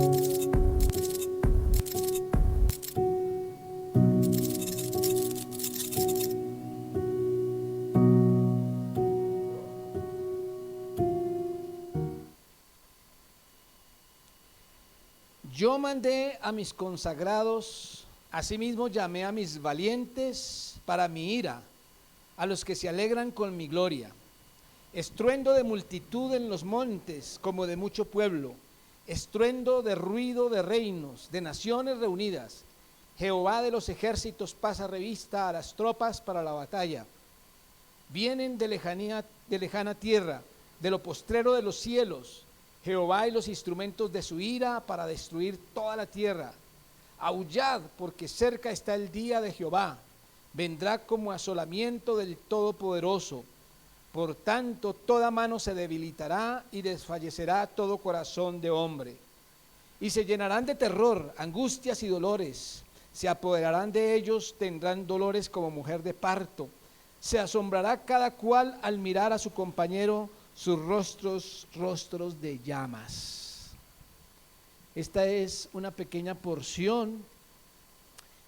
Yo mandé a mis consagrados, asimismo llamé a mis valientes para mi ira, a los que se alegran con mi gloria. Estruendo de multitud en los montes, como de mucho pueblo, estruendo de ruido de reinos, de naciones reunidas. Jehová de los ejércitos pasa revista a las tropas para la batalla. Vienen de lejana tierra, de lo postrero de los cielos, Jehová y los instrumentos de su ira para destruir toda la tierra. Aullad, porque cerca está el día de Jehová, vendrá como asolamiento del Todopoderoso. Por tanto, toda mano se debilitará y desfallecerá todo corazón de hombre. Y se llenarán de terror, angustias y dolores. Se apoderarán de ellos, tendrán dolores como mujer de parto. Se asombrará cada cual al mirar a su compañero, sus rostros de llamas. Esta es una pequeña porción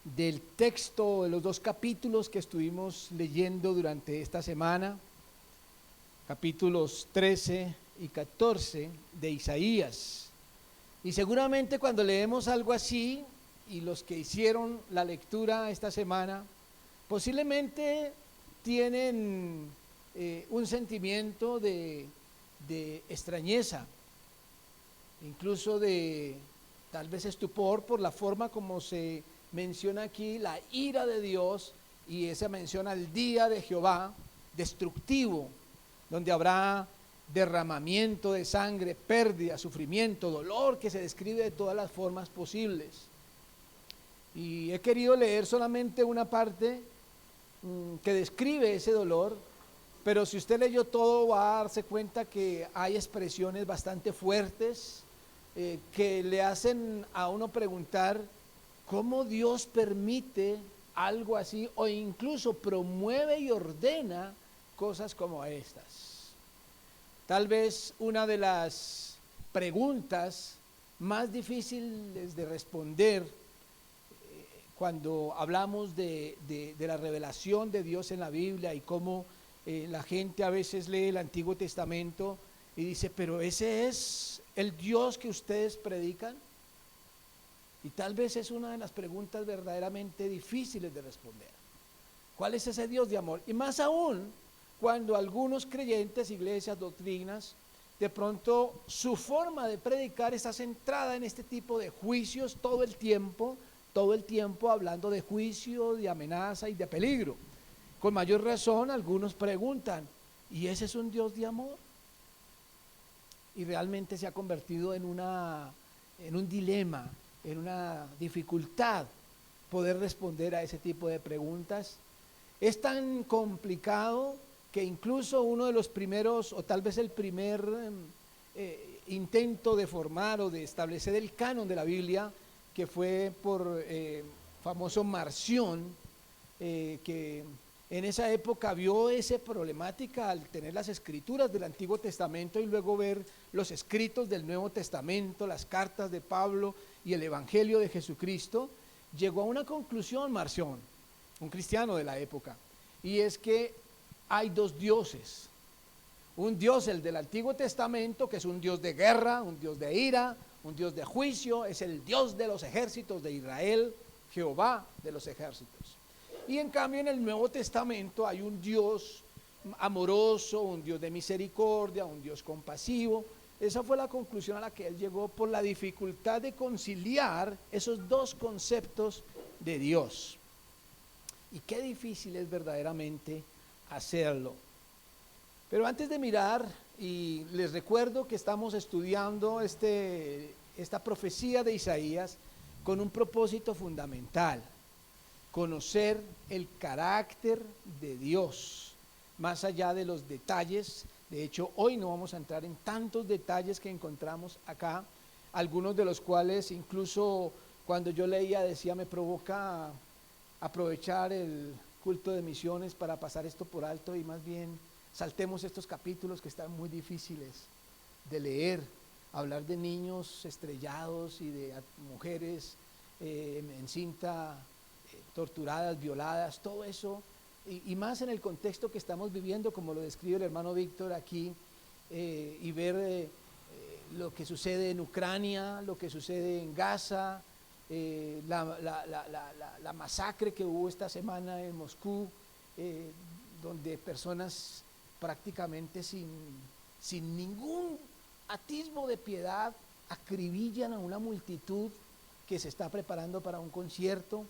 del texto de los 2 capítulos que estuvimos leyendo durante esta semana, capítulos 13 y 14 de Isaías. Y seguramente cuando leemos algo así, y los que hicieron la lectura esta semana, posiblemente tienen un sentimiento de extrañeza, incluso de tal vez estupor por la forma como se menciona aquí la ira de Dios, y esa menciona el día de Jehová destructivo, donde habrá derramamiento de sangre, pérdida, sufrimiento, dolor, que se describe de todas las formas posibles. Y he querido leer solamente una parte que describe ese dolor, pero si usted leyó todo va a darse cuenta que hay expresiones bastante fuertes que le hacen a uno preguntar cómo Dios permite algo así, o incluso promueve y ordena cosas como estas. Tal vez una de las preguntas más difíciles de responder cuando hablamos de la revelación de Dios en la Biblia y cómo la gente a veces lee el Antiguo Testamento y dice, pero ese es el Dios que ustedes predican. Y tal vez es una de las preguntas verdaderamente difíciles de responder. ¿Cuál es ese Dios de amor? Y más aún cuando algunos creyentes, iglesias, doctrinas, de pronto su forma de predicar está centrada en este tipo de juicios todo el tiempo hablando de juicio, de amenaza y de peligro. Con mayor razón, algunos preguntan, ¿y ese es un Dios de amor? Y realmente se ha convertido en un dilema, en una dificultad poder responder a ese tipo de preguntas. Es tan complicado que incluso uno de los primeros, o tal vez el primer intento de formar o de establecer el canon de la Biblia, que fue por famoso Marción, que en esa época vio esa problemática al tener las escrituras del Antiguo Testamento y luego ver los escritos del Nuevo Testamento, las cartas de Pablo y el Evangelio de Jesucristo. Llegó a una conclusión Marción, un cristiano de la época, y es que hay 2 dioses. Un Dios, el del Antiguo Testamento, que es un Dios de guerra, un Dios de ira, un Dios de juicio, es el Dios de los ejércitos de Israel, Jehová de los ejércitos. Y en cambio en el Nuevo Testamento hay un Dios amoroso, un Dios de misericordia, un Dios compasivo. Esa fue la conclusión a la que él llegó por la dificultad de conciliar esos 2 conceptos de Dios. Y qué difícil es verdaderamente hacerlo. Pero antes de mirar, y les recuerdo que estamos estudiando esta profecía de Isaías con un propósito fundamental: conocer el carácter de Dios, más allá de los detalles. De hecho, hoy no vamos a entrar en tantos detalles que encontramos acá, algunos de los cuales incluso cuando yo leía decía, me provoca aprovechar el culto de misiones para pasar esto por alto y más bien saltemos estos capítulos que están muy difíciles de leer, hablar de niños estrellados y de mujeres en cinta, torturadas, violadas, todo eso, y más en el contexto que estamos viviendo, como lo describe el hermano Víctor aquí, y ver lo que sucede en Ucrania, lo que sucede en Gaza, la masacre que hubo esta semana en Moscú, donde personas prácticamente sin ningún atisbo de piedad acribillan a una multitud que se está preparando para un concierto.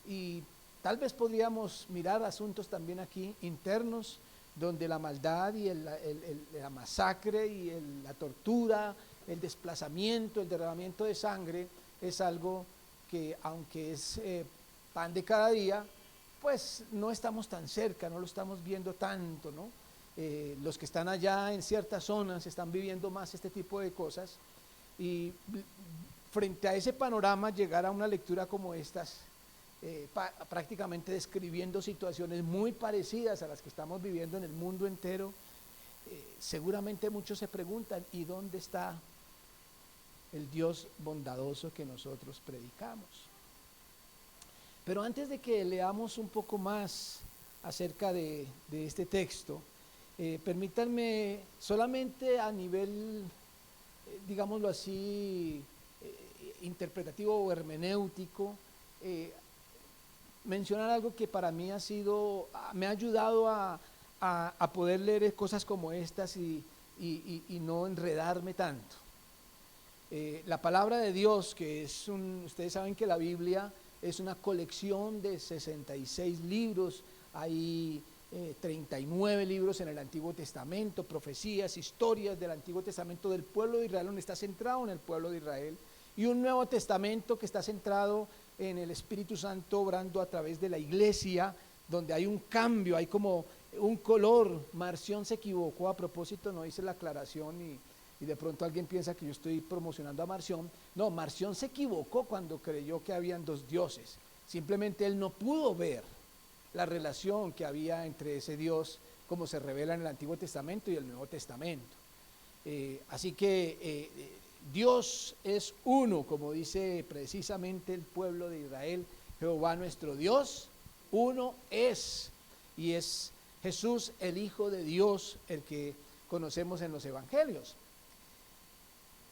Y tal vez podríamos mirar asuntos también aquí internos, donde la maldad y la masacre y la tortura, el desplazamiento, el derramamiento de sangre es algo que, aunque es pan de cada día, pues no estamos tan cerca, no lo estamos viendo tanto, ¿no? Los que están allá en ciertas zonas están viviendo más este tipo de cosas, y frente a ese panorama llegar a una lectura como estas, prácticamente describiendo situaciones muy parecidas a las que estamos viviendo en el mundo entero, seguramente muchos se preguntan, ¿y dónde está el Dios bondadoso que nosotros predicamos? Pero antes de que leamos un poco más acerca de este texto, permítanme solamente a nivel, digámoslo así, interpretativo o hermenéutico, mencionar algo que para mí me ha ayudado a poder leer cosas como estas y no enredarme tanto. La palabra de Dios, ustedes saben que la Biblia es una colección de 66 libros, hay 39 libros en el Antiguo Testamento, profecías, historias del Antiguo Testamento del pueblo de Israel, donde está centrado en el pueblo de Israel, y un Nuevo Testamento que está centrado en el Espíritu Santo obrando a través de la iglesia, donde hay un cambio, hay como un color. Marción se equivocó a propósito, no hice la aclaración y de pronto alguien piensa que yo estoy promocionando a Marción. No, Marción se equivocó cuando creyó que habían dos dioses, simplemente él no pudo ver la relación que había entre ese Dios como se revela en el Antiguo Testamento y el Nuevo Testamento. Así que Dios es uno, como dice precisamente el pueblo de Israel, Jehová nuestro Dios, uno es, y es Jesús el Hijo de Dios, el que conocemos en los evangelios.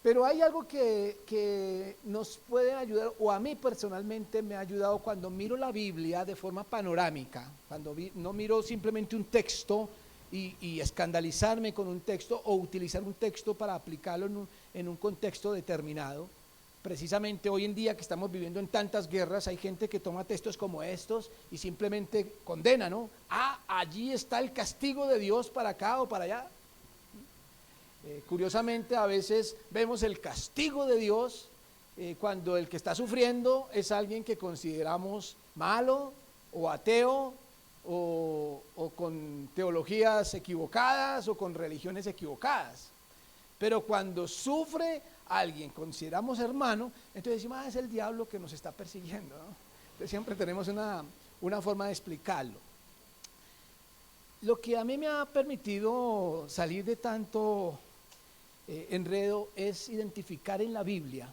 Pero hay algo que nos puede ayudar, o a mí personalmente me ha ayudado cuando miro la Biblia de forma panorámica, cuando no miro simplemente un texto y escandalizarme con un texto o utilizar un texto para aplicarlo en un contexto determinado. Precisamente hoy en día que estamos viviendo en tantas guerras, hay gente que toma textos como estos y simplemente condena, ¿no? Allí está el castigo de Dios para acá o para allá. Curiosamente a veces vemos el castigo de Dios cuando el que está sufriendo es alguien que consideramos malo o ateo o con teologías equivocadas o con religiones equivocadas. Pero cuando sufre alguien consideramos hermano, entonces decimos, es el diablo que nos está persiguiendo, ¿no? Entonces siempre tenemos una forma de explicarlo. Lo que a mí me ha permitido salir de tanto enredo es identificar en la Biblia,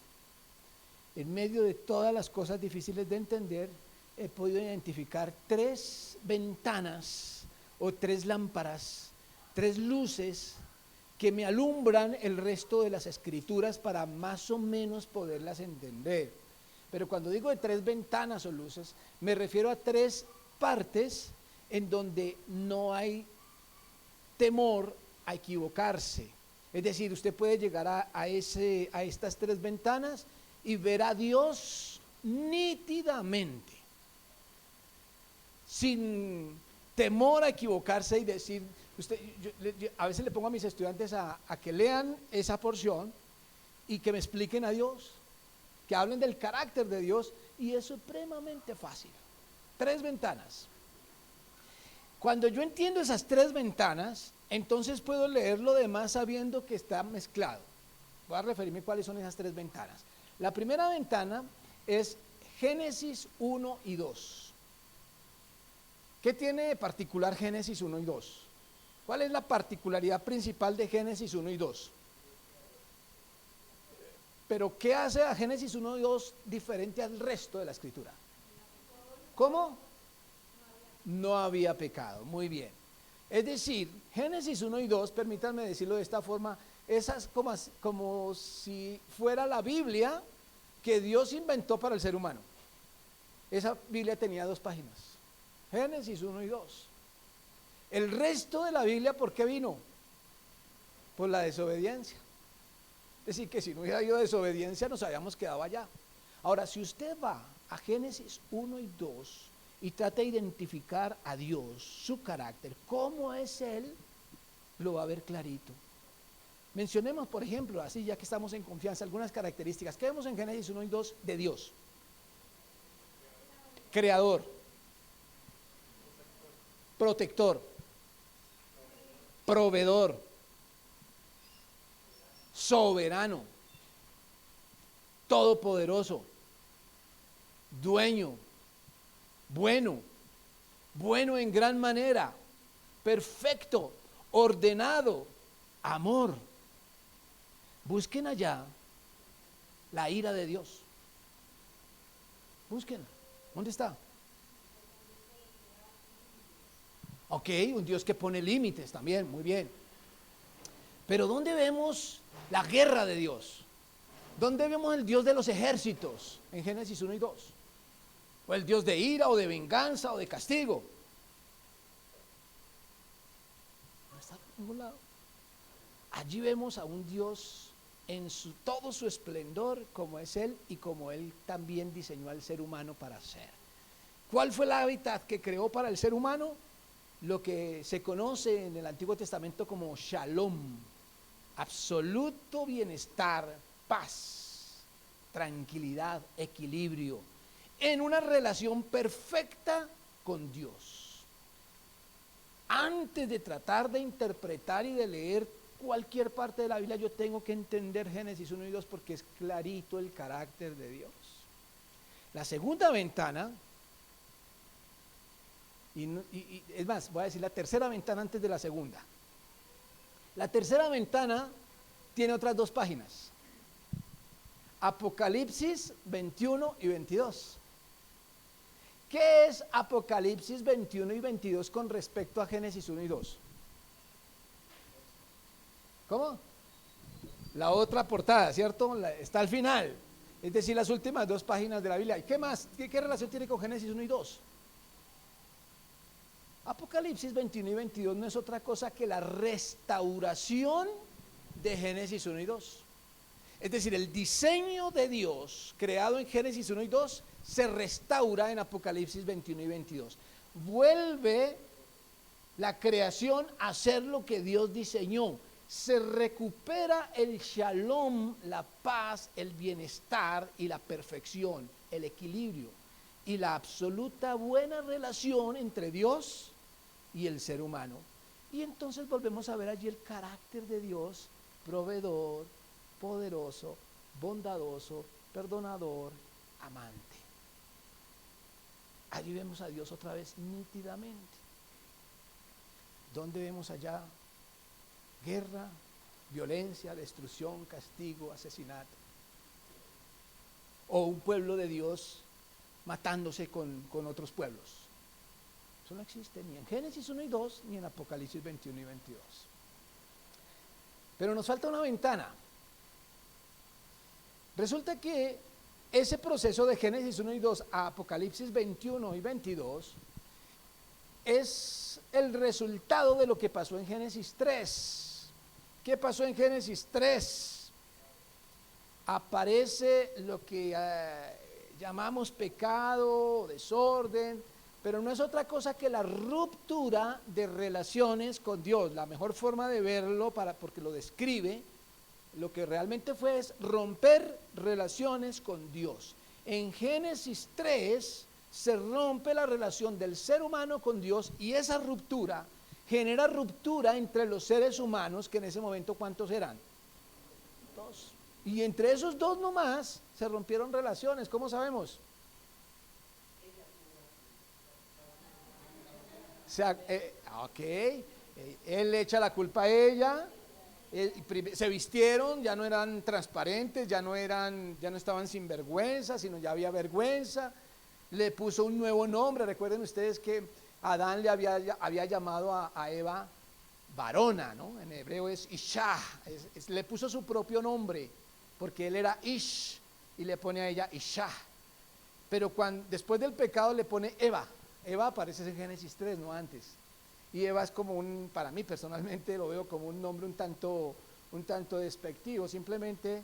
en medio de todas las cosas difíciles de entender, he podido identificar 3 ventanas o 3 lámparas, 3 luces que me alumbran el resto de las escrituras para más o menos poderlas entender. Pero cuando digo de 3 ventanas o luces, me refiero a 3 partes en donde no hay temor a equivocarse. Es decir, usted puede llegar a estas 3 ventanas y ver a Dios nítidamente, sin temor a equivocarse y decir, yo a veces le pongo a mis estudiantes a que lean esa porción y que me expliquen a Dios, que hablen del carácter de Dios, y es supremamente fácil. 3 ventanas. Cuando yo entiendo esas 3 ventanas, entonces puedo leer lo demás sabiendo que está mezclado. Voy a referirme a cuáles son esas 3 ventanas. La primera ventana es Génesis 1 y 2. ¿Qué tiene de particular Génesis 1 y 2? ¿Cuál es la particularidad principal de Génesis 1 y 2? Pero ¿qué hace a Génesis 1 y 2 diferente al resto de la escritura? ¿Cómo? No había pecado, muy bien. Es decir, Génesis 1 y 2, permítanme decirlo de esta forma, es como si fuera la Biblia que Dios inventó para el ser humano. Esa Biblia tenía 2 páginas, Génesis 1 y 2. El resto de la Biblia, ¿por qué vino? Por la desobediencia. Es decir, que si no hubiera habido desobediencia nos habíamos quedado allá. Ahora, si usted va a Génesis 1 y 2 y trata de identificar a Dios, su carácter, cómo es Él, lo va a ver clarito. Mencionemos, por ejemplo, así ya que estamos en confianza, algunas características. ¿Qué vemos en Génesis 1 y 2 de Dios? Creador, protector, proveedor, soberano, todopoderoso, dueño, bueno en gran manera, perfecto, ordenado, amor. Busquen allá la ira de Dios. Búsquenla. ¿Dónde está? Ok, un Dios que pone límites también, muy bien. Pero ¿dónde vemos la guerra de Dios? ¿Dónde vemos el Dios de los ejércitos? En Génesis 1 y 2. O el Dios de ira, o de venganza, o de castigo. No está por ningún lado. Allí vemos a un Dios en todo su esplendor, como es Él y como Él también diseñó al ser humano para ser. ¿Cuál fue el hábitat que creó para el ser humano? Lo que se conoce en el Antiguo Testamento como Shalom, absoluto bienestar, paz, tranquilidad, equilibrio, en una relación perfecta con Dios. Antes de tratar de interpretar y de leer cualquier parte de la Biblia, yo tengo que entender Génesis 1 y 2 porque es clarito el carácter de Dios. La segunda ventana, y es más, voy a decir la tercera ventana antes de la segunda. La tercera ventana tiene otras 2 páginas. Apocalipsis 21 y 22. ¿Qué es Apocalipsis 21 y 22 con respecto a Génesis 1 y 2? ¿Cómo? La otra portada, ¿cierto? Está al final. Es decir, las últimas 2 páginas de la Biblia. ¿Y qué más? ¿Qué relación tiene con Génesis 1 y 2? Apocalipsis 21 y 22 no es otra cosa que la restauración de Génesis 1 y 2. Es decir, el diseño de Dios creado en Génesis 1 y 2 se restaura en Apocalipsis 21 y 22. Vuelve la creación a ser lo que Dios diseñó. Se recupera el shalom, la paz, el bienestar y la perfección, el equilibrio y la absoluta buena relación entre Dios y el ser humano. Y entonces volvemos a ver allí el carácter de Dios, proveedor, poderoso, bondadoso, perdonador, amante. Allí vemos a Dios otra vez nítidamente. ¿Dónde vemos allá? Guerra, violencia, destrucción, castigo, asesinato. O un pueblo de Dios matándose con otros pueblos. Eso no existe ni en Génesis 1 y 2, ni en Apocalipsis 21 y 22. Pero nos falta una ventana. Resulta que ese proceso de Génesis 1 y 2 a Apocalipsis 21 y 22 es el resultado de lo que pasó en Génesis 3. ¿Qué pasó en Génesis 3? Aparece lo que llamamos pecado, desorden, pero no es otra cosa que la ruptura de relaciones con Dios. La mejor forma de verlo, porque lo describe, lo que realmente fue es romper relaciones con Dios. En Génesis 3 se rompe la relación del ser humano con Dios y esa ruptura genera ruptura entre los seres humanos, que en ese momento ¿cuántos eran? 2. Y entre esos 2 nomás se rompieron relaciones. ¿Cómo sabemos? Ok, él le echa la culpa a ella Se vistieron, ya no eran transparentes, ya no estaban sin vergüenza, sino ya había vergüenza. Le puso un nuevo nombre. Recuerden ustedes que Adán le había llamado a Eva varona, ¿no? En hebreo es Isha, le puso su propio nombre, porque él era Ish, y le pone a ella Isha. Pero después del pecado le pone Eva. Eva aparece en Génesis 3, no antes. Y Eva es como para mí personalmente lo veo como un nombre un tanto despectivo, simplemente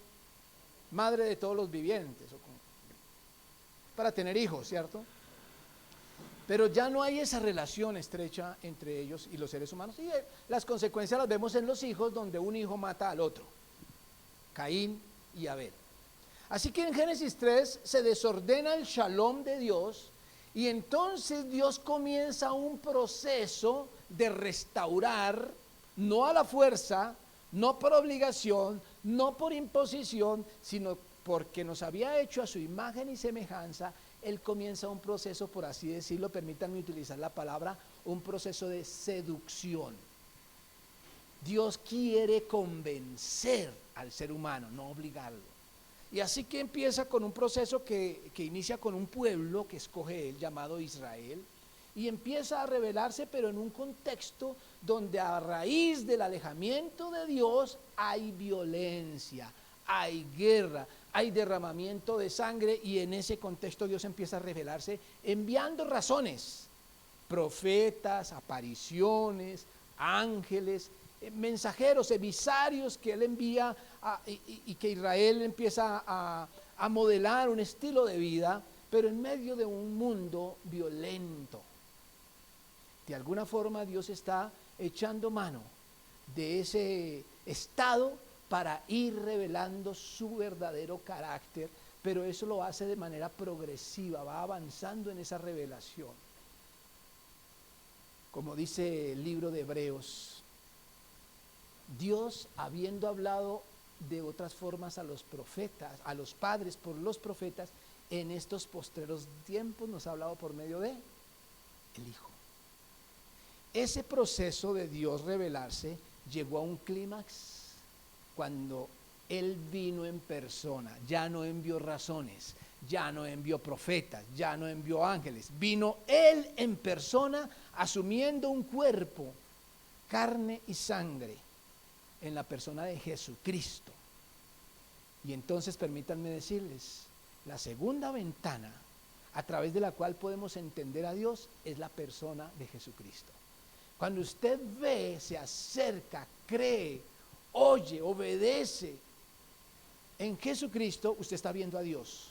madre de todos los vivientes, para tener hijos, ¿cierto? Pero ya no hay esa relación estrecha entre ellos y los seres humanos. Y las consecuencias las vemos en los hijos, donde un hijo mata al otro, Caín y Abel. Así que en Génesis 3 se desordena el shalom de Dios, y entonces Dios comienza un proceso de restaurar, no a la fuerza, no por obligación, no por imposición, sino porque nos había hecho a su imagen y semejanza. Él comienza un proceso, por así decirlo, permítanme utilizar la palabra, un proceso de seducción. Dios quiere convencer al ser humano, no obligarlo. Y así que empieza con un proceso que inicia con un pueblo que escoge él, llamado Israel, y empieza a revelarse, pero en un contexto donde a raíz del alejamiento de Dios hay violencia, hay guerra, hay derramamiento de sangre, y en ese contexto Dios empieza a revelarse enviando razones, profetas, apariciones, ángeles, mensajeros, emisarios que él envía y que Israel empieza a modelar un estilo de vida, pero en medio de un mundo violento. De alguna forma Dios está echando mano de ese estado para ir revelando su verdadero carácter, pero eso lo hace de manera progresiva, va avanzando en esa revelación. Como dice el libro de Hebreos, Dios, habiendo hablado de otras formas a los profetas, a los padres por los profetas, en estos postreros tiempos nos ha hablado por medio de el Hijo. Ese proceso de Dios revelarse llegó a un clímax cuando Él vino en persona. Ya no envió razones, ya no envió profetas, ya no envió ángeles. Vino Él en persona, asumiendo un cuerpo, carne y sangre, en la persona de Jesucristo. Y entonces permítanme decirles, la segunda ventana a través de la cual podemos entender a Dios es la persona de Jesucristo. Cuando usted ve, se acerca, cree, oye, obedece en Jesucristo, usted está viendo a Dios.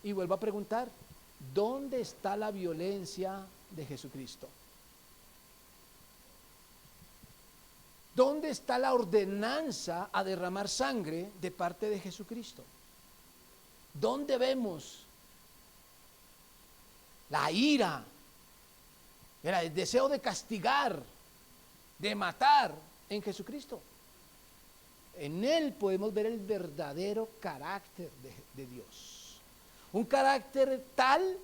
Y vuelvo a preguntar, ¿dónde está la violencia de Jesucristo? ¿Dónde está la ordenanza a derramar sangre de parte de Jesucristo? ¿Dónde vemos la ira, el deseo de castigar, de matar en Jesucristo? En Él podemos ver el verdadero carácter de Dios. Un carácter tal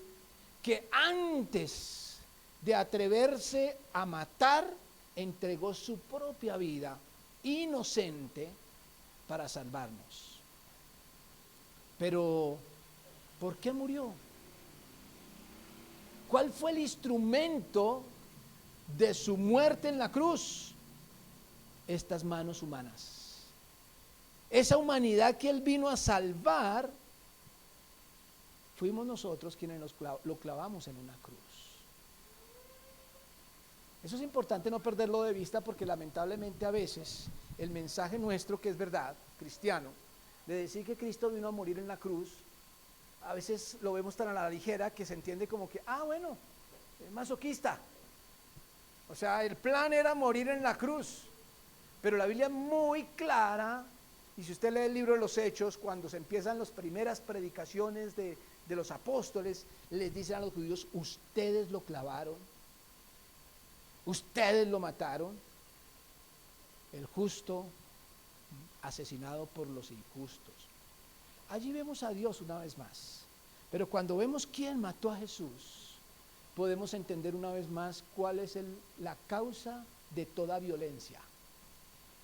que antes de atreverse a matar, entregó su propia vida inocente para salvarnos. Pero, ¿por qué murió? ¿Cuál fue el instrumento de su muerte en la cruz? Estas manos humanas. Esa humanidad que Él vino a salvar, fuimos nosotros quienes lo clavamos en una cruz. Eso es importante no perderlo de vista, porque lamentablemente a veces el mensaje nuestro, que es verdad, cristiano, de decir que Cristo vino a morir en la cruz, a veces lo vemos tan a la ligera que se entiende como que, bueno, es masoquista. O sea, el plan era morir en la cruz, pero la Biblia es muy clara, y si usted lee el libro de los Hechos, cuando se empiezan las primeras predicaciones de los apóstoles, les dicen a los judíos, ustedes lo clavaron, ustedes lo mataron, el justo asesinado por los injustos. Allí vemos a Dios una vez más, pero cuando vemos quién mató a Jesús, podemos entender una vez más cuál es la causa de toda violencia.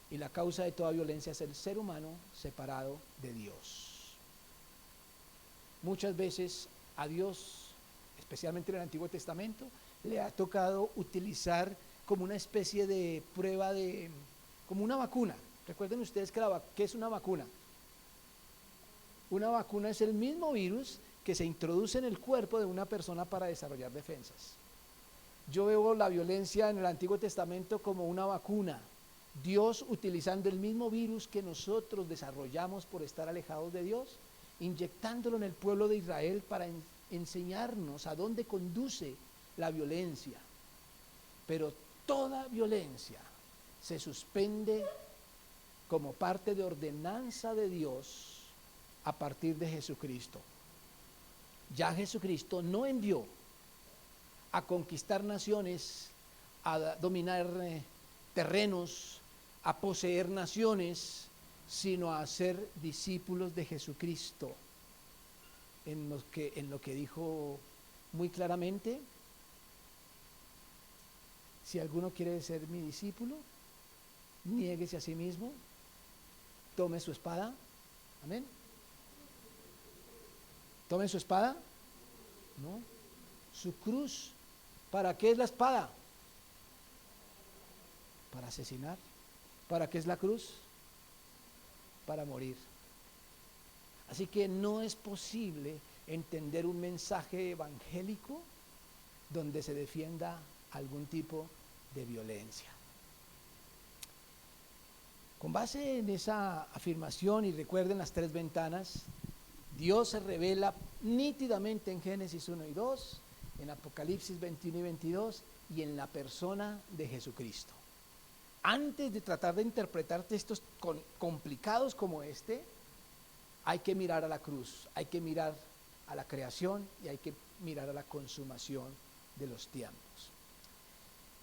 Y la causa de toda violencia es el ser humano separado de Dios. Muchas veces a Dios, especialmente en el Antiguo Testamento, le ha tocado utilizar como una especie de prueba como una vacuna. Recuerden ustedes ¿qué es una vacuna? Una vacuna es el mismo virus que se introduce en el cuerpo de una persona para desarrollar defensas. Yo veo la violencia en el Antiguo Testamento como una vacuna. Dios utilizando el mismo virus que nosotros desarrollamos por estar alejados de Dios, inyectándolo en el pueblo de Israel para enseñarnos a dónde conduce la violencia. Pero toda violencia se suspende como parte de ordenanza de Dios a partir de Jesucristo. Ya Jesucristo no envió a conquistar naciones, a dominar terrenos, a poseer naciones, sino a ser discípulos de Jesucristo, en lo que dijo muy claramente: si alguno quiere ser mi discípulo, niéguese a sí mismo, tome su espada, amén. Tome su espada, ¿no? Su cruz. ¿Para qué es la espada? Para asesinar. ¿Para qué es la cruz? Para morir. Así que no es posible entender un mensaje evangélico donde se defienda algún tipo de violencia. Con base en esa afirmación, y recuerden las tres ventanas, Dios se revela nítidamente en Génesis 1 y 2, en Apocalipsis 21 y 22 y en la persona de Jesucristo. Antes de tratar de interpretar textos complicados como este, hay que mirar a la cruz, hay que mirar a la creación y hay que mirar a la consumación de los tiempos.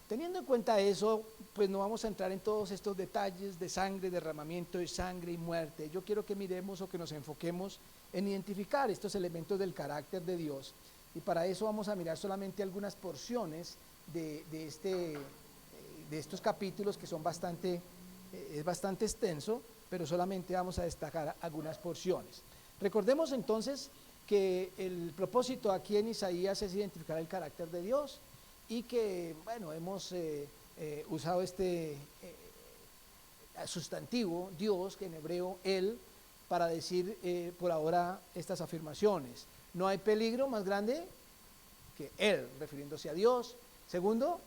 Teniendo en cuenta eso, pues no vamos a entrar en todos estos detalles de sangre, derramamiento de sangre y muerte. Yo quiero que miremos o que nos enfoquemos en identificar estos elementos del carácter de Dios, y para eso vamos a mirar solamente algunas porciones de estos capítulos que son es bastante extenso, pero solamente vamos a destacar algunas porciones. Recordemos entonces que el propósito aquí en Isaías es identificar el carácter de Dios, y que, bueno, hemos usado este sustantivo Dios, que en hebreo Él, para decir por ahora estas afirmaciones. No hay peligro más grande que Él, refiriéndose a Dios. Segundo,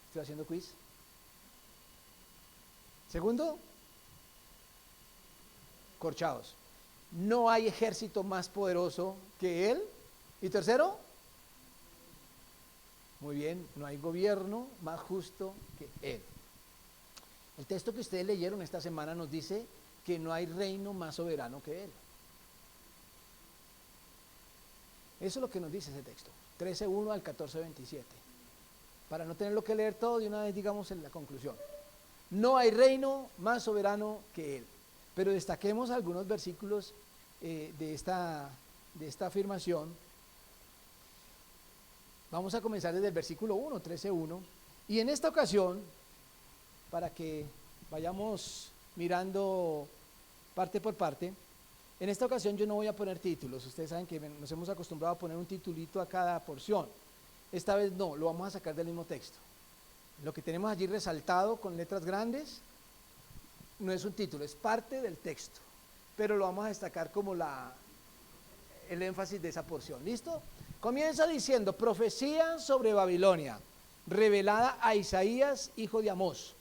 estoy haciendo quiz. Segundo, corchados. No hay ejército más poderoso que Él. Y tercero, muy bien, no hay gobierno más justo que Él. El texto que ustedes leyeron esta semana nos dice que no hay reino más soberano que Él. Eso es lo que nos dice ese texto, 13:1 al 14:27. Para no tenerlo que leer todo, de una vez digamos en la conclusión. No hay reino más soberano que Él. Pero destaquemos algunos versículos de esta afirmación. Vamos a comenzar desde el versículo 1, 13:1. Y en esta ocasión, para que vayamos mirando parte por parte, en esta ocasión yo no voy a poner títulos. Ustedes saben que nos hemos acostumbrado a poner un titulito a cada porción. Esta vez no, lo vamos a sacar del mismo texto. Lo que tenemos allí resaltado con letras grandes no es un título, es parte del texto, pero lo vamos a destacar como el énfasis de esa porción. ¿Listo? Comienza diciendo: profecía sobre Babilonia, revelada a Isaías, hijo de Amós.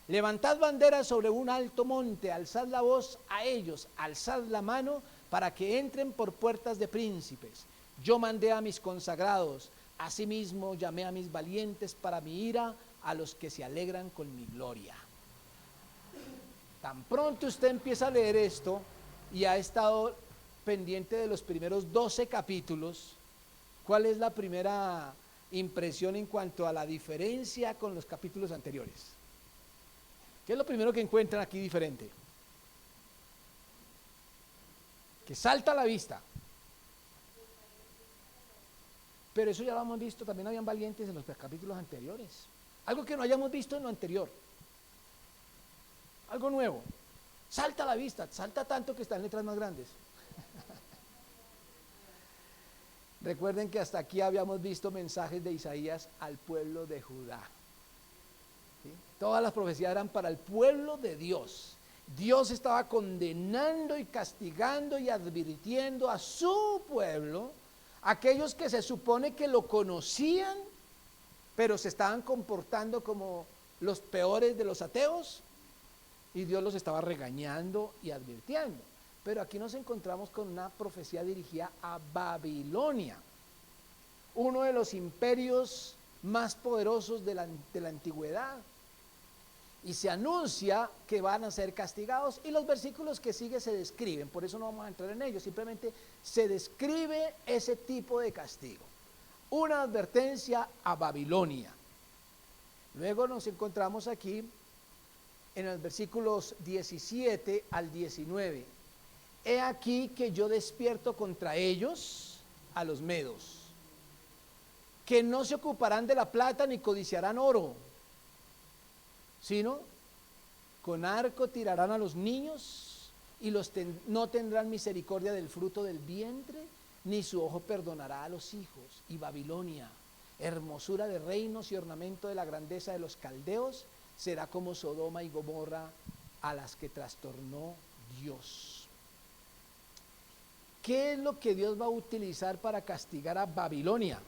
Levantad banderas sobre un alto monte, alzad la voz a ellos, alzad la mano para que entren por puertas de príncipes. Yo mandé a mis consagrados, asimismo llamé a mis valientes para mi ira, a los que se alegran con mi gloria. Tan pronto usted empieza a leer esto y ha estado pendiente de los primeros 12 capítulos, ¿cuál es la primera impresión en cuanto a la diferencia con los capítulos anteriores? ¿Qué es lo primero que encuentran aquí diferente? Que salta a la vista. Pero eso ya lo hemos visto, también habían valientes en los capítulos anteriores. Algo que no hayamos visto en lo anterior. algo nuevo. Salta a la vista, salta tanto que está en letras más grandes. Recuerden que hasta aquí habíamos visto mensajes de Isaías al pueblo de Judá. ¿Sí? Todas las profecías eran para el pueblo de Dios. Dios estaba condenando y castigando y advirtiendo a su pueblo, aquellos que se supone que lo conocían, pero se estaban comportando como los peores de los ateos, y Dios los estaba regañando y advirtiendo. Pero aquí nos encontramos con una profecía dirigida a Babilonia, uno de los imperios más poderosos de la antigüedad. Y se anuncia que van a ser castigados, y los versículos que siguen se describen, por eso no vamos a entrar en ellos, simplemente se describe ese tipo de castigo. Una advertencia a Babilonia. Luego nos encontramos aquí en los versículos 17 al 19. He aquí que yo despierto contra ellos a los medos, que no se ocuparán de la plata ni codiciarán oro, sino con arco tirarán a los niños, y no tendrán misericordia del fruto del vientre, ni su ojo perdonará a los hijos. Y Babilonia, hermosura de reinos y ornamento de la grandeza de los caldeos, será como Sodoma y Gomorra, a las que trastornó Dios. ¿Qué es lo que Dios va a utilizar para castigar a Babilonia?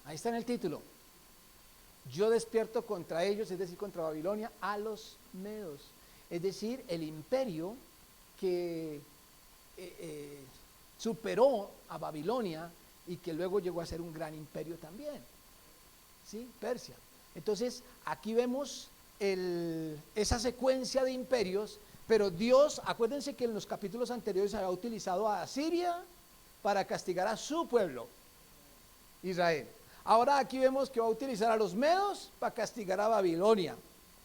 Ahí está en el título. Yo despierto contra ellos, es decir, contra Babilonia, a los medos. Es decir, el imperio que superó a Babilonia y que luego llegó a ser un gran imperio también. ¿Sí? Persia. Entonces, aquí vemos esa secuencia de imperios, pero Dios, acuérdense que en los capítulos anteriores había utilizado a Asiria para castigar a su pueblo, Israel. Ahora aquí vemos que va a utilizar a los medos para castigar a Babilonia.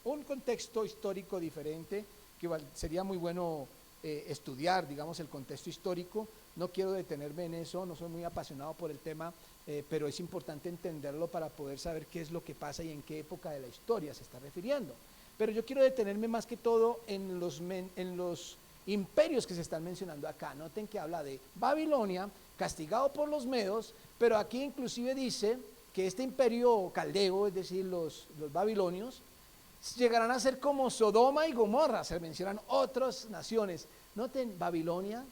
Un contexto histórico diferente que sería muy bueno estudiar, digamos, el contexto histórico. No quiero detenerme en eso, no soy muy apasionado por el tema, pero es importante entenderlo para poder saber qué es lo que pasa y en qué época de la historia se está refiriendo. Pero yo quiero detenerme más que todo en los imperios que se están mencionando acá. Noten que habla de Babilonia, castigado por los medos, pero aquí inclusive dice que este imperio caldeo, es decir, los babilonios, llegarán a ser como Sodoma y Gomorra. Se mencionan otras naciones. Noten, Babilonia,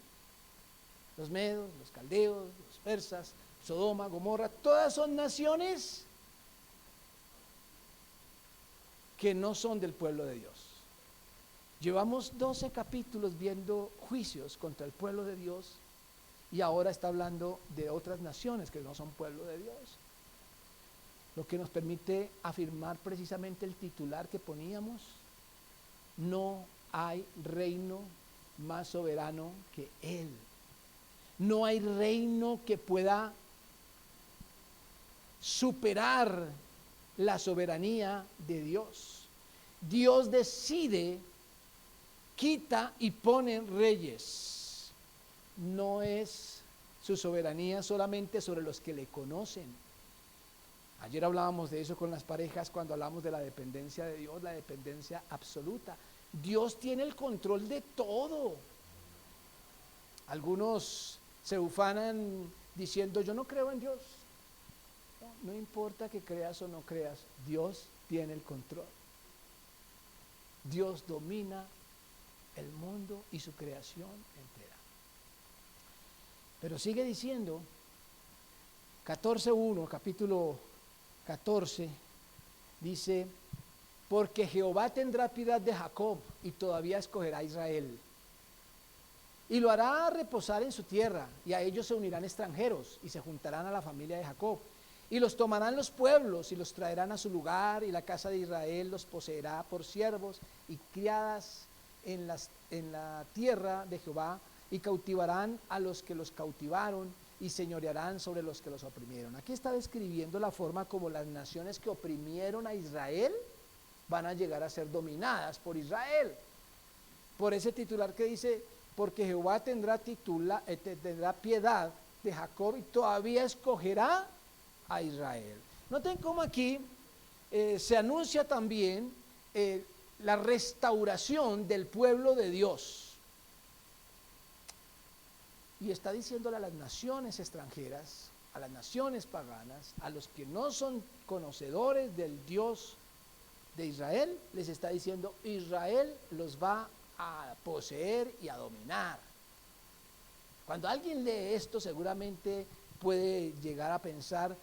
los medos, los caldeos, los persas, Sodoma, Gomorra, todas son naciones que no son del pueblo de Dios. Llevamos 12 capítulos viendo juicios contra el pueblo de Dios, y ahora está hablando de otras naciones que no son pueblo de Dios. Lo que nos permite afirmar precisamente el titular que poníamos: no hay reino más soberano que Él. No hay reino que pueda superar la soberanía de Dios. Dios decide, quita y pone reyes. No es su soberanía solamente sobre los que le conocen. Ayer hablábamos de eso con las parejas cuando hablamos de la dependencia de Dios, la dependencia absoluta. Dios tiene el control de todo. Algunos se ufanan diciendo: yo no creo en Dios. No importa que creas o no creas, Dios tiene el control. Dios domina el mundo y su creación entera. Pero sigue diciendo, 14:1, capítulo 14, dice: porque Jehová tendrá piedad de Jacob y todavía escogerá a Israel, y lo hará reposar en su tierra, y a ellos se unirán extranjeros y se juntarán a la familia de Jacob, y los tomarán los pueblos y los traerán a su lugar, y la casa de Israel los poseerá por siervos y criadas en la tierra de Jehová, y cautivarán a los que los cautivaron y señorearán sobre los que los oprimieron. Aquí está describiendo la forma como las naciones que oprimieron a Israel van a llegar a ser dominadas por Israel. Por ese titular que dice: porque Jehová tendrá piedad de Jacob y todavía escogerá a Israel. Noten cómo aquí se anuncia también la restauración del pueblo de Dios. Y está diciéndole a las naciones extranjeras, a las naciones paganas, a los que no son conocedores del Dios de Israel, les está diciendo: Israel los va a poseer y a dominar. Cuando alguien lee esto, seguramente puede llegar a pensar: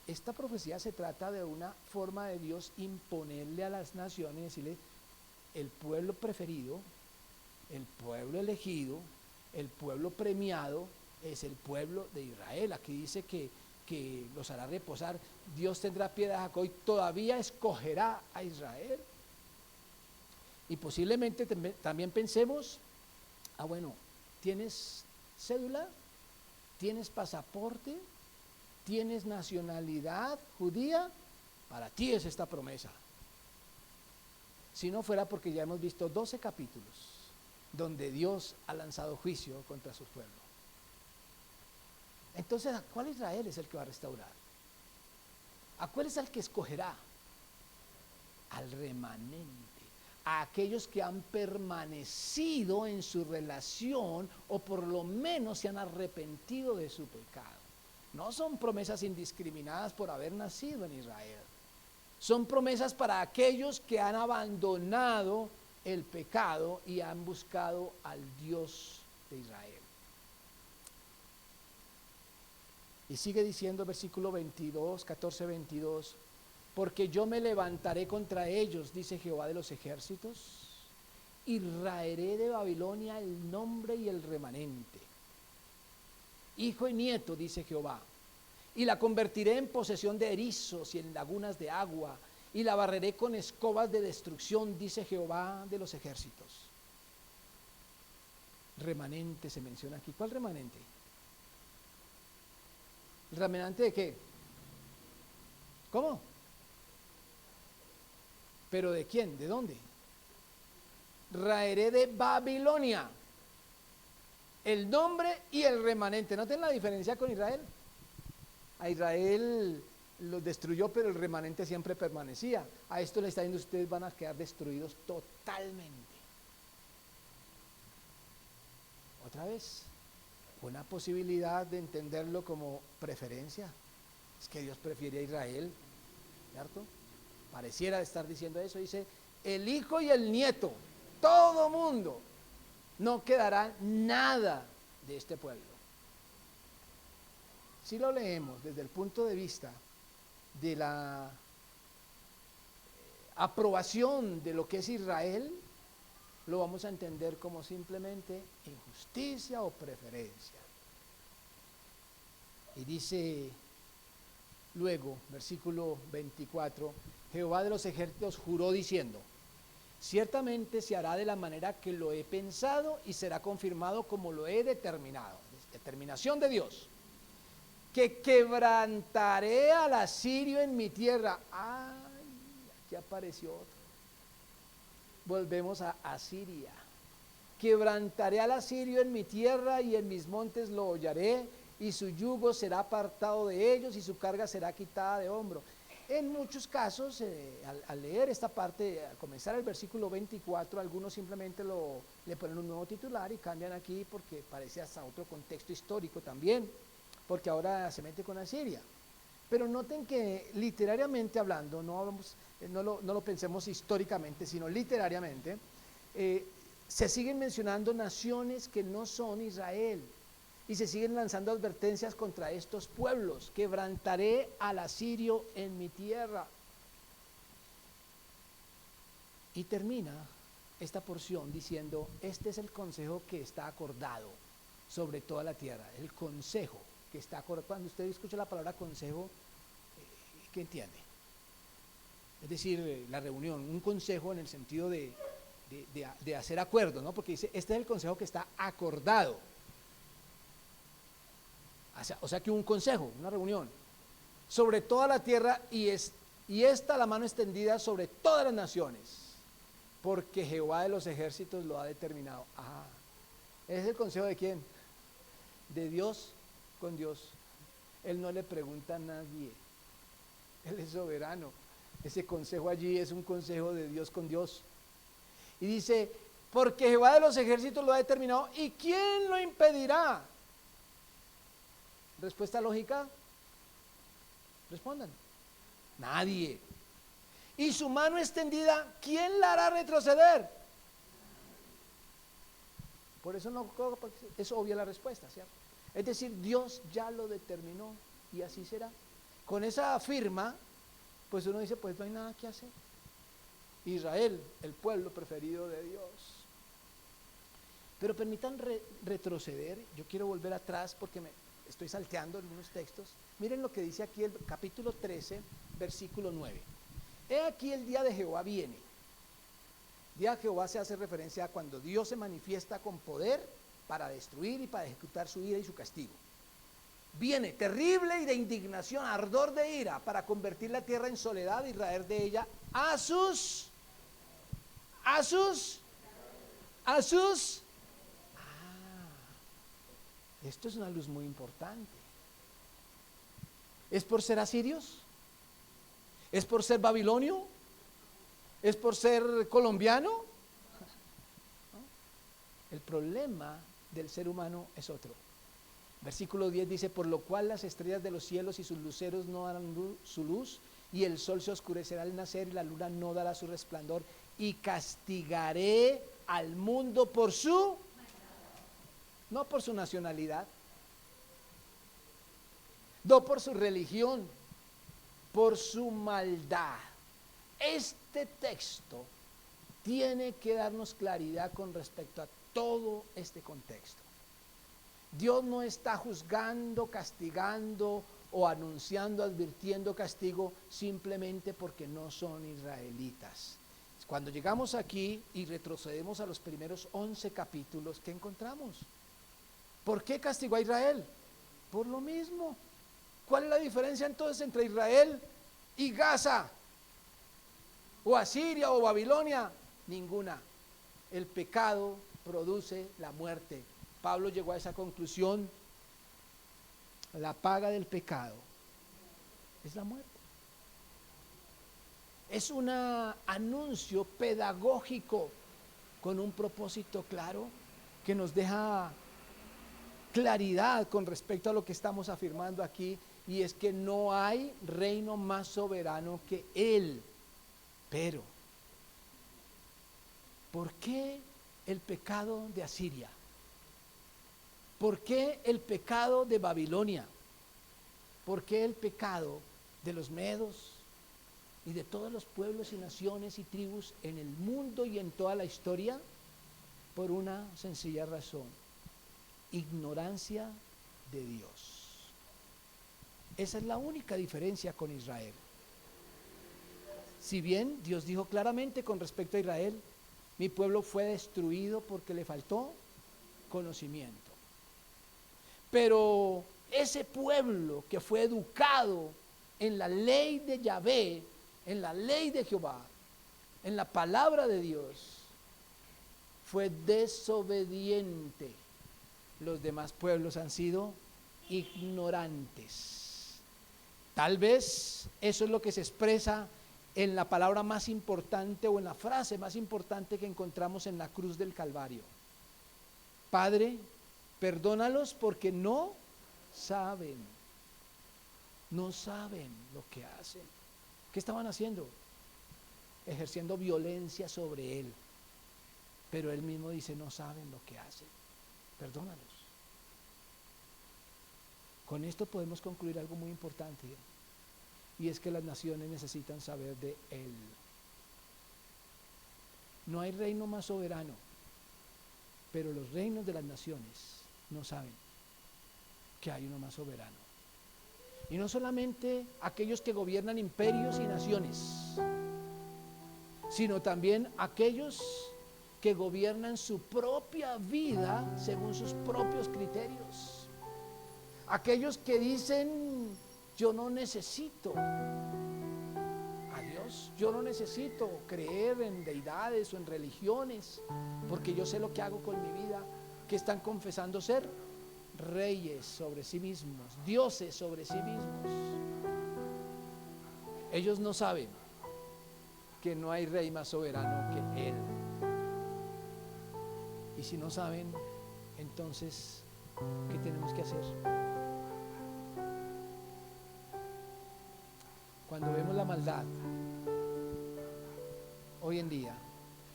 esta profecía se trata de una forma de Dios imponerle a las naciones, decirle: el pueblo preferido, el pueblo elegido, el pueblo premiado es el pueblo de Israel. Aquí dice que los hará reposar. Dios tendrá piedad a Jacob y todavía escogerá a Israel. Y posiblemente también pensemos: bueno, ¿tienes cédula? ¿Tienes pasaporte? ¿Tienes nacionalidad judía? Para ti es esta promesa. Si no fuera porque ya hemos visto 12 capítulos donde Dios ha lanzado juicio contra su pueblo. Entonces, ¿a cuál Israel es el que va a restaurar? ¿A cuál es el que escogerá? Al remanente, a aquellos que han permanecido en su relación o por lo menos se han arrepentido de su pecado. No son promesas indiscriminadas por haber nacido en Israel. Son promesas para aquellos que han abandonado el pecado y han buscado al Dios de Israel. Y sigue diciendo versículo 22, 14, 22: porque yo me levantaré contra ellos, dice Jehová de los ejércitos, y raeré de Babilonia el nombre y el remanente, hijo y nieto, dice Jehová, y la convertiré en posesión de erizos y en lagunas de agua, y la barreré con escobas de destrucción, dice Jehová de los ejércitos. Remanente se menciona aquí. ¿Cuál remanente? ¿El remanente de qué? ¿Cómo? ¿Pero de quién? ¿De dónde? Raeré de Babilonia el nombre y el remanente. ¿Noten la diferencia con Israel? A Israel los destruyó, pero el remanente siempre permanecía. A esto le está diciendo: ustedes van a quedar destruidos totalmente. Otra vez, una posibilidad de entenderlo como preferencia. Es que Dios prefiere a Israel, ¿cierto? Pareciera estar diciendo eso. Dice: el hijo y el nieto, todo mundo, no quedará nada de este pueblo. Si lo leemos desde el punto de vista de la aprobación de lo que es Israel, lo vamos a entender como simplemente injusticia o preferencia. Y dice luego, versículo 24: Jehová de los ejércitos juró diciendo: ciertamente se hará de la manera que lo he pensado y será confirmado como lo he determinado. Determinación de Dios. Que quebrantaré al asirio en mi tierra. ¡Ay! Aquí apareció otro. Volvemos a Asiria. Quebrantaré al asirio en mi tierra y en mis montes lo hollaré, y su yugo será apartado de ellos y su carga será quitada de hombro. En muchos casos, al leer esta parte, al comenzar el versículo 24, algunos simplemente le ponen un nuevo titular y cambian aquí porque parece hasta otro contexto histórico también, porque ahora se mete con Asiria. Pero noten que literariamente hablando, no lo pensemos históricamente, sino literariamente, se siguen mencionando naciones que no son Israel, y se siguen lanzando advertencias contra estos pueblos. Quebrantaré al asirio en mi tierra. Y termina esta porción diciendo: este es el consejo que está acordado sobre toda la tierra. El consejo que está acordado. Cuando usted escucha la palabra consejo, ¿qué entiende? Es decir, la reunión, un consejo en el sentido de hacer acuerdos, ¿no? Porque dice: este es el consejo que está acordado. O sea que un consejo, una reunión sobre toda la tierra, y esta la mano extendida sobre todas las naciones, porque Jehová de los ejércitos lo ha determinado. ¿Es el consejo de quién? De Dios con Dios. Él no le pregunta a nadie, Él es soberano. Ese consejo allí es un consejo de Dios con Dios. Y dice, porque Jehová de los ejércitos lo ha determinado, ¿y quién lo impedirá? Respuesta lógica, respondan. Nadie. Y su mano extendida, ¿quién la hará retroceder? Por eso no es obvia la respuesta, ¿cierto? Es decir, Dios ya lo determinó y así será. Con esa firma, pues uno dice, pues no hay nada que hacer. Israel, el pueblo preferido de Dios. Pero permitan retroceder, yo quiero volver atrás porque me estoy salteando algunos textos. Miren lo que dice aquí el capítulo 13, versículo 9. He aquí el día de Jehová viene. Día de Jehová se hace referencia a cuando Dios se manifiesta con poder para destruir y para ejecutar su ira y su castigo. Viene terrible y de indignación, ardor de ira, para convertir la tierra en soledad y raer de ella a sus. Esto es una luz muy importante. ¿Es por ser asirios? ¿Es por ser babilonio? ¿Es por ser colombiano? ¿No? El problema del ser humano es otro. Versículo 10 dice, por lo cual las estrellas de los cielos y sus luceros no darán su luz, y el sol se oscurecerá al nacer, y la luna no dará su resplandor, y castigaré al mundo por su, no por su nacionalidad, no por su religión, por su maldad. Este texto tiene que darnos claridad con respecto a todo este contexto. Dios no está juzgando, castigando o anunciando, advirtiendo castigo simplemente porque no son israelitas. Cuando llegamos aquí y retrocedemos a los primeros 11 capítulos, ¿qué encontramos? ¿Por qué castigó a Israel? Por lo mismo. ¿Cuál es la diferencia entonces entre Israel y Gaza? ¿O Asiria o Babilonia? Ninguna. El pecado produce la muerte. Pablo llegó a esa conclusión. La paga del pecado es la muerte. Es un anuncio pedagógico con un propósito claro que nos deja claridad con respecto a lo que estamos afirmando aquí, y es que no hay reino más soberano que Él. Pero, ¿por qué el pecado de Asiria? ¿Por qué el pecado de Babilonia? ¿Por qué el pecado de los medos y de todos los pueblos y naciones y tribus en el mundo y en toda la historia? Por una sencilla razón: ignorancia de Dios. Esa es la única diferencia con Israel. Si bien Dios dijo claramente con respecto a Israel, mi pueblo fue destruido porque le faltó conocimiento. Pero ese pueblo que fue educado en la ley de Yahvé, en la ley de Jehová, en la palabra de Dios, fue desobediente. Los demás pueblos han sido ignorantes. Tal vez eso es lo que se expresa en la palabra más importante o en la frase más importante que encontramos en la cruz del Calvario. Padre, perdónalos porque no saben lo que hacen. ¿Qué estaban haciendo? Ejerciendo violencia sobre Él. Pero Él mismo dice, no saben lo que hacen. Perdónalos. Con esto podemos concluir algo muy importante, y es que las naciones necesitan saber de Él. No hay reino más soberano, pero los reinos de las naciones no saben que hay uno más soberano. Y no solamente aquellos que gobiernan imperios y naciones, sino también aquellos que gobiernan su propia vida según sus propios criterios. Aquellos que dicen, yo no necesito a Dios, yo no necesito creer en deidades o en religiones, porque yo sé lo que hago con mi vida, que están confesando ser reyes sobre sí mismos, dioses sobre sí mismos. Ellos no saben que no hay rey más soberano que Él. Y si no saben, entonces, ¿qué tenemos que hacer? Cuando vemos la maldad hoy en día,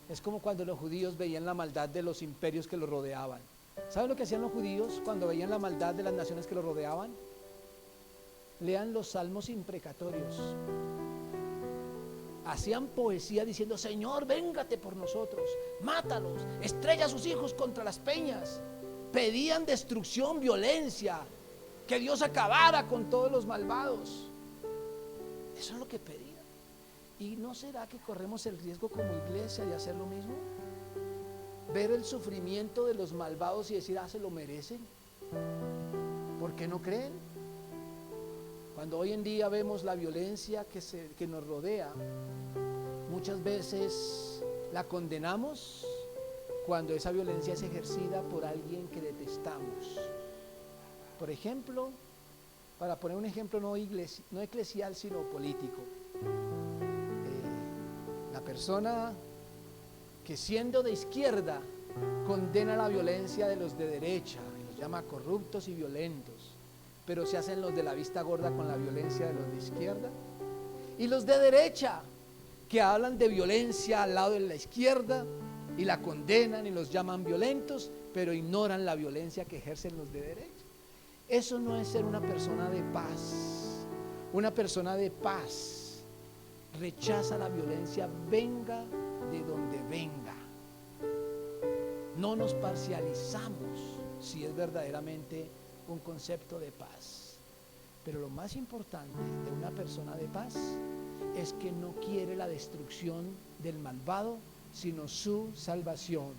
es como cuando los judíos veían la maldad de los imperios que los rodeaban. ¿Saben lo que hacían los judíos cuando veían la maldad de las naciones que los rodeaban? Lean los salmos imprecatorios. Hacían poesía diciendo: Señor, véngate por nosotros, mátalos, estrella a sus hijos contra las peñas. Pedían destrucción, violencia, que Dios acabara con todos los malvados. Eso es lo que pedían. ¿Y no será que corremos el riesgo como iglesia de hacer lo mismo? Ver el sufrimiento de los malvados y decir: se lo merecen. ¿Por qué no creen? Cuando hoy en día vemos la violencia que nos rodea, muchas veces la condenamos cuando esa violencia es ejercida por alguien que detestamos. Por ejemplo, para poner un ejemplo no eclesial sino político, la persona que siendo de izquierda condena la violencia de los de derecha y los llama corruptos y violentos, pero se hacen los de la vista gorda con la violencia de los de izquierda, y los de derecha que hablan de violencia al lado de la izquierda y la condenan y los llaman violentos, pero ignoran la violencia que ejercen los de derecha. Eso no es ser una persona de paz. Una persona de paz rechaza la violencia, venga de donde venga. No nos parcializamos si es verdaderamente un concepto de paz. Pero lo más importante de una persona de paz es que no quiere la destrucción del malvado, sino su salvación.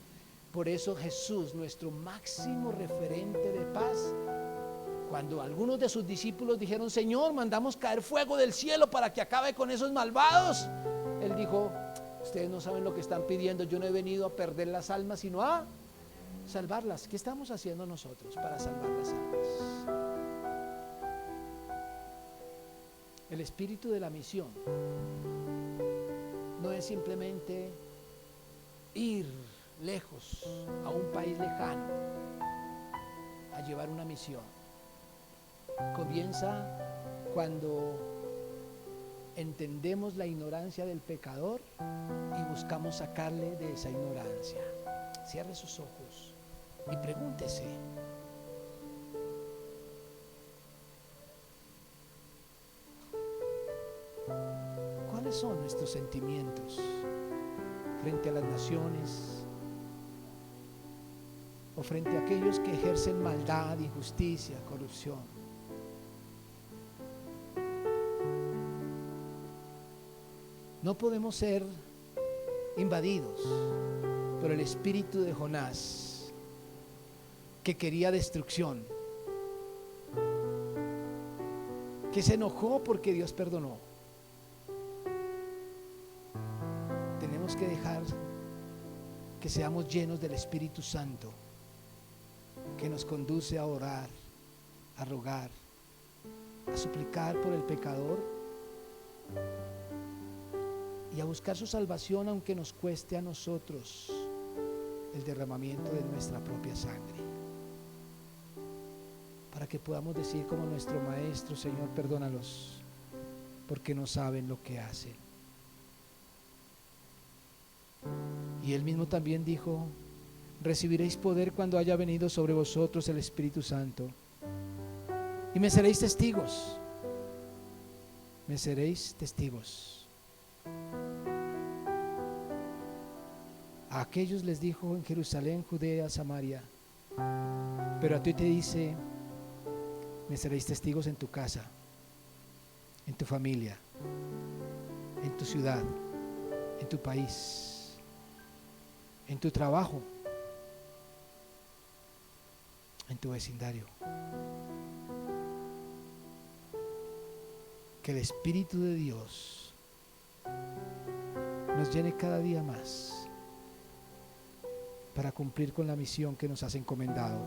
Por eso Jesús, nuestro máximo referente de paz, cuando algunos de sus discípulos dijeron: Señor, mandamos caer fuego del cielo para que acabe con esos malvados, Él dijo: ustedes no saben lo que están pidiendo. Yo no he venido a perder las almas, sino a salvarlas. ¿Qué estamos haciendo nosotros para salvar las almas? El espíritu de la misión no es simplemente ir lejos a un país lejano a llevar una misión. Comienza cuando entendemos la ignorancia del pecador y buscamos sacarle de esa ignorancia. Cierre sus ojos y pregúntese: ¿cuáles son nuestros sentimientos frente a las naciones o frente a aquellos que ejercen maldad, injusticia, corrupción? No podemos ser invadidos por el espíritu de Jonás, que quería destrucción, que se enojó porque Dios perdonó. Tenemos que dejar que seamos llenos del Espíritu Santo, que nos conduce a orar, a rogar, a suplicar por el pecador y a buscar su salvación, aunque nos cueste a nosotros el derramamiento de nuestra propia sangre, para que podamos decir como nuestro Maestro: Señor, perdónalos, porque no saben lo que hacen. Y Él mismo también dijo: recibiréis poder cuando haya venido sobre vosotros el Espíritu Santo, y me seréis testigos. Me seréis testigos. A aquellos les dijo en Jerusalén, Judea, Samaria, pero a ti te dice: me seréis testigos en tu casa, en tu familia, en tu ciudad, en tu país, en tu trabajo, en tu vecindario. Que el Espíritu de Dios nos llene cada día más para cumplir con la misión que nos has encomendado.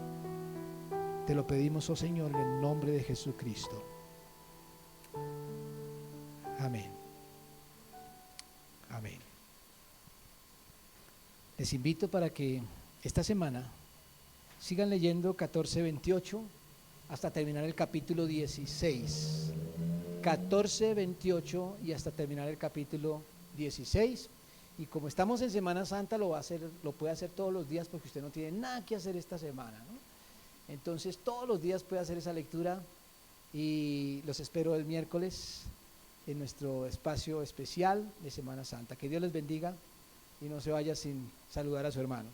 Te lo pedimos, oh Señor, en el nombre de Jesucristo. Amén. Amén. Amén. Les invito para que esta semana sigan leyendo 14:28 hasta terminar el capítulo 16. 14:28 y hasta terminar el capítulo 16. Y como estamos en Semana Santa, lo puede hacer todos los días porque usted no tiene nada que hacer esta semana, ¿no? Entonces todos los días puede hacer esa lectura y los espero el miércoles en nuestro espacio especial de Semana Santa. Que Dios les bendiga y no se vaya sin saludar a su hermano.